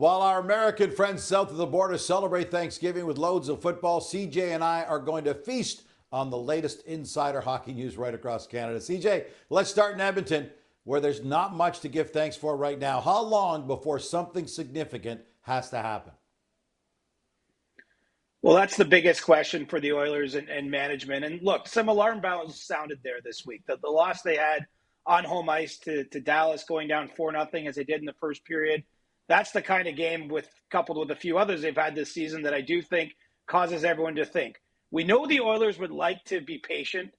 While our American friends south of the border celebrate Thanksgiving with loads of football, CJ and I are going to feast on the latest insider hockey news right across Canada. CJ, let's start in Edmonton, where there's not much to give thanks for right now. How long before something significant has to happen? Well, that's the biggest question for the Oilers and management. And look, some alarm bells sounded there this week. The loss they had on home ice to Dallas, going down 4-0 as they did in the first period. That's the kind of game, coupled with a few others they've had this season, that I do think causes everyone to think. We know the Oilers would like to be patient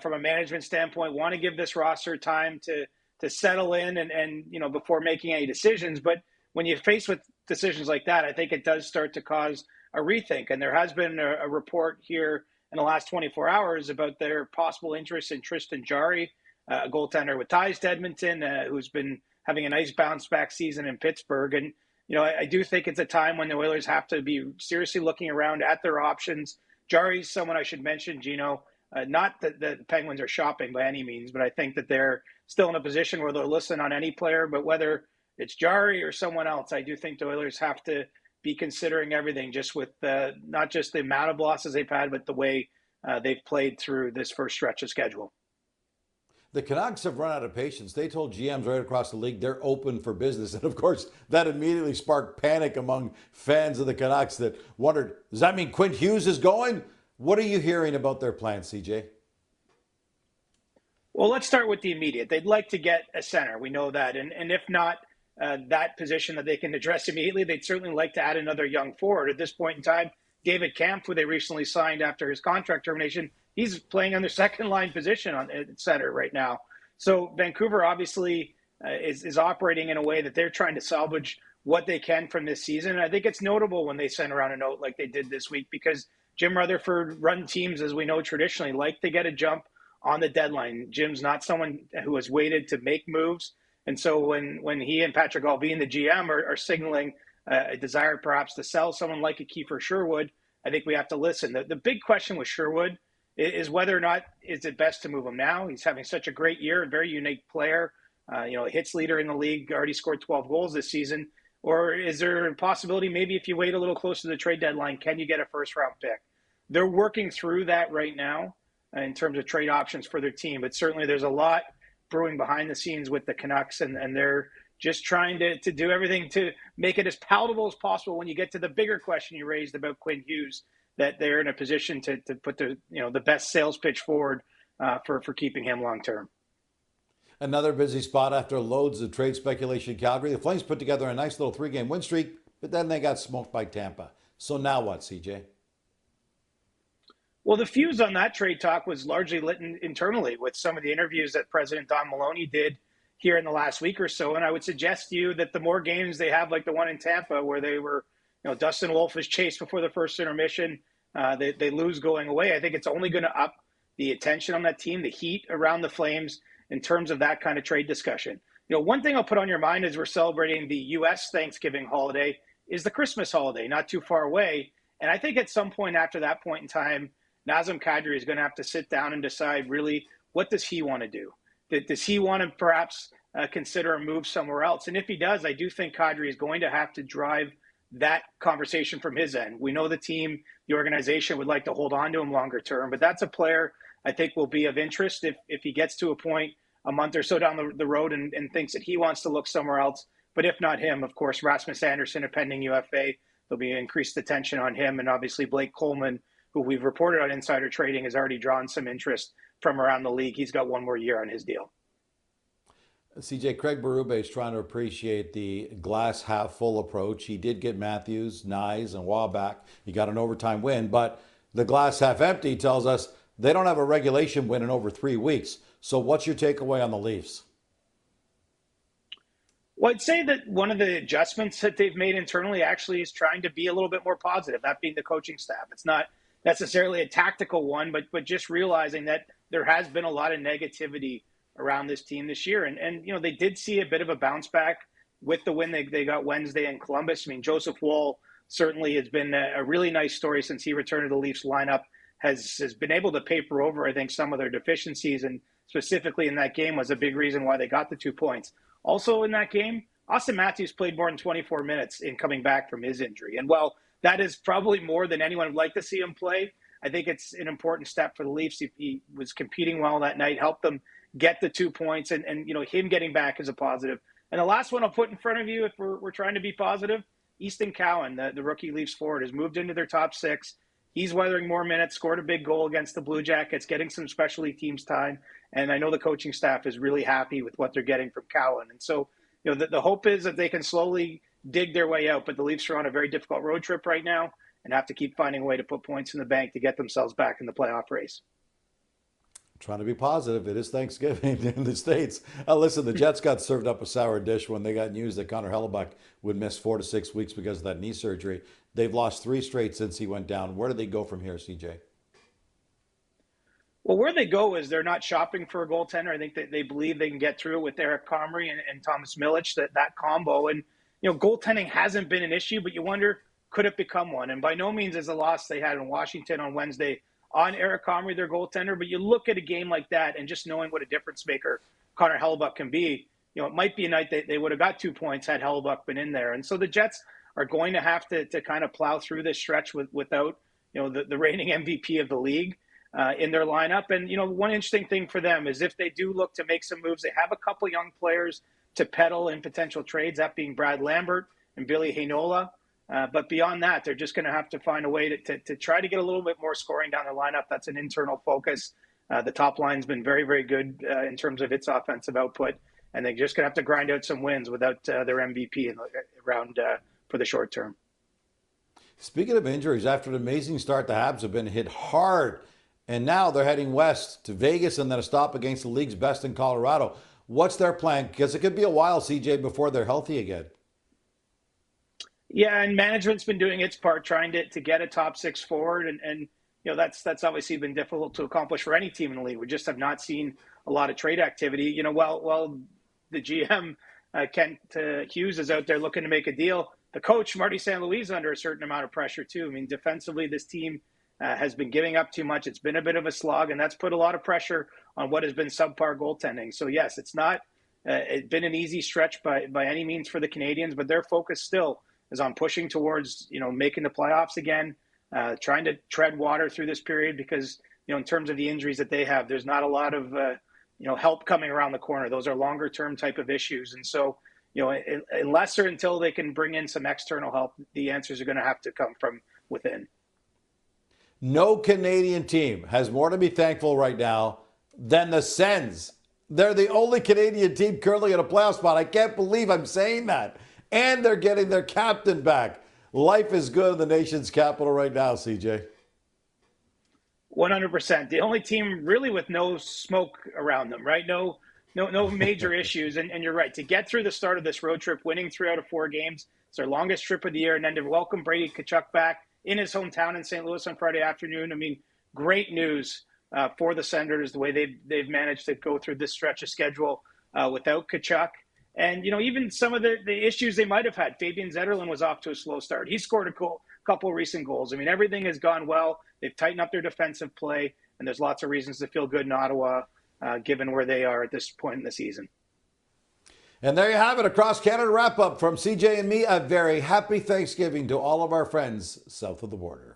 from a management standpoint, want to give this roster time to settle in and before making any decisions. But when you're faced with decisions like that, I think it does start to cause a rethink. And there has been a report here in the last 24 hours about their possible interest in Tristan Jarry, a goaltender with ties to Edmonton, who's been having a nice bounce back season in Pittsburgh. And, I do think it's a time when the Oilers have to be seriously looking around at their options. Jarry's someone I should mention, Gino. Not that the Penguins are shopping by any means, but I think that they're still in a position where they'll listen on any player. But whether it's Jarry or someone else, I do think the Oilers have to be considering everything, just with not just the amount of losses they've had, but the way they've played through this first stretch of schedule. The Canucks have run out of patience. They told GMs right across the league they're open for business. And of course, that immediately sparked panic among fans of the Canucks that wondered, does that mean Quinn Hughes is going? What are you hearing about their plans, CJ? Well, let's start with the immediate. They'd like to get a center. We know that. And if not that position that they can address immediately, they'd certainly like to add another young forward. At this point in time, David Kampf, who they recently signed after his contract termination, he's playing on their second line position at center right now. So Vancouver obviously is operating in a way that they're trying to salvage what they can from this season. And I think it's notable when they send around a note like they did this week, because Jim Rutherford run teams, as we know traditionally, like to get a jump on the deadline. Jim's not someone who has waited to make moves. And so when he and Patrick Allvin, the GM, are signaling a desire perhaps to sell someone like a Kiefer Sherwood, I think we have to listen. The big question with Sherwood is whether or not is it best to move him now. He's having such a great year, a very unique player, a hits leader in the league, already scored 12 goals this season. Or is there a possibility maybe if you wait a little closer to the trade deadline, can you get a first-round pick? They're working through that right now in terms of trade options for their team. But certainly there's a lot brewing behind the scenes with the Canucks, and they're just trying to do everything to make it as palatable as possible when you get to the bigger question you raised about Quinn Hughes, that they're in a position to put the best sales pitch forward for keeping him long term. Another busy spot after loads of trade speculation in Calgary. The Flames put together a nice little 3-game win streak, but then they got smoked by Tampa. So now what, CJ? Well, the fuse on that trade talk was largely lit internally with some of the interviews that President Don Maloney did here in the last week or so. And I would suggest to you that the more games they have, like the one in Tampa, where they were, Dustin Wolf is chased before the first intermission, they lose going away. I think it's only going to up the attention on that team, the heat around the Flames in terms of that kind of trade discussion. One thing I'll put on your mind as we're celebrating the U.S. Thanksgiving holiday is the Christmas holiday, not too far away. And I think at some point after that point in time, Nazem Kadri is going to have to sit down and decide really what does he want to do. Does he want to perhaps consider a move somewhere else? And if he does, I do think Kadri is going to have to drive that conversation from his end. We know the team, the organization would like to hold on to him longer term, but that's a player I think will be of interest if he gets to a point a month or so down the road and thinks that he wants to look somewhere else. But if not him, of course, Rasmus Andersson, a pending UFA, there'll be increased attention on him. And obviously Blake Coleman, who we've reported on insider trading, has already drawn some interest from around the league. He's got one more year on his deal. CJ, Craig Berube is trying to appreciate the glass half full approach. He did get Matthews, Nyes, and Waugh back. He got an overtime win, but the glass half empty tells us they don't have a regulation win in over 3 weeks. So what's your takeaway on the Leafs? Well, I'd say that one of the adjustments that they've made internally actually is trying to be a little bit more positive, that being the coaching staff. It's not necessarily a tactical one, but just realizing that there has been a lot of negativity around this team this year. And they did see a bit of a bounce back with the win they got Wednesday in Columbus. I mean, Joseph Woll certainly has been a really nice story since he returned to the Leafs lineup, has been able to paper over, I think, some of their deficiencies, and specifically in that game was a big reason why they got the 2 points. Also in that game, Austin Matthews played more than 24 minutes in coming back from his injury. And while that is probably more than anyone would like to see him play, I think it's an important step for the Leafs. He was competing well that night, helped them get the 2 points, and him getting back is a positive. And the last one I'll put in front of you, if we're trying to be positive, Easton Cowan, the rookie Leafs forward, has moved into their top 6. He's weathering more minutes, scored a big goal against the Blue Jackets, getting some specialty teams time. And I know the coaching staff is really happy with what they're getting from Cowan. And so, the hope is that they can slowly dig their way out. But the Leafs are on a very difficult road trip right now and have to keep finding a way to put points in the bank to get themselves back in the playoff race. Trying to be positive. It is Thanksgiving in the States. Listen, the Jets got served up a sour dish when they got news that Connor Hellebuck would miss 4 to 6 weeks because of that knee surgery. They've lost 3 straight since he went down. Where do they go from here, CJ? Well, where they go is they're not shopping for a goaltender. I think that they believe they can get through with Eric Comrie and Thomas Milic, that combo. And, goaltending hasn't been an issue, but you wonder, could it become one? And by no means is the loss they had in Washington on Wednesday on Eric Comrie, their goaltender. But you look at a game like that and just knowing what a difference maker Connor Hellebuck can be, it might be a night that they would have got 2 points had Hellebuck been in there. And so the Jets are going to have to kind of plow through this stretch without, the reigning MVP of the league in their lineup. And, one interesting thing for them is if they do look to make some moves, they have a couple young players to peddle in potential trades, that being Brad Lambert and Billy Heinola. But beyond that, they're just going to have to find a way to try to get a little bit more scoring down their lineup. That's an internal focus. The top line's been very, very good in terms of its offensive output. And they're just going to have to grind out some wins without their MVP around for the short term. Speaking of injuries, after an amazing start, the Habs have been hit hard. And now they're heading west to Vegas and then a stop against the league's best in Colorado. What's their plan? Because it could be a while, CJ, before they're healthy again. Yeah, and management's been doing its part, trying to get a top 6 forward. And that's obviously been difficult to accomplish for any team in the league. We just have not seen a lot of trade activity. While the GM, Kent Hughes, is out there looking to make a deal, the coach, Marty St. Louis, is under a certain amount of pressure too. I mean, defensively, this team has been giving up too much. It's been a bit of a slog, and that's put a lot of pressure on what has been subpar goaltending. So, yes, it's not it's been an easy stretch by any means for the Canadiens, but their focus still is on pushing towards, making the playoffs again, trying to tread water through this period because, in terms of the injuries that they have, there's not a lot of, help coming around the corner. Those are longer term type of issues. And so, unless or until they can bring in some external help, the answers are going to have to come from within. No Canadian team has more to be thankful right now than the Sens. They're the only Canadian team currently in a playoff spot. I can't believe I'm saying that. And they're getting their captain back. Life is good in the nation's capital right now, CJ. 100%. The only team really with no smoke around them, right? No major issues. And you're right. To get through the start of this road trip, winning 3 out of 4 games, it's their longest trip of the year. And then to welcome Brady Tkachuk back in his hometown in St. Louis on Friday afternoon. I mean, great news for the Senators, the way they've managed to go through this stretch of schedule without Tkachuk. And, even some of the issues they might have had. Fabian Zetterlund was off to a slow start. He scored a couple of recent goals. I mean, everything has gone well. They've tightened up their defensive play, and there's lots of reasons to feel good in Ottawa, given where they are at this point in the season. And there you have it, across Canada wrap-up from CJ and me. A very happy Thanksgiving to all of our friends south of the border.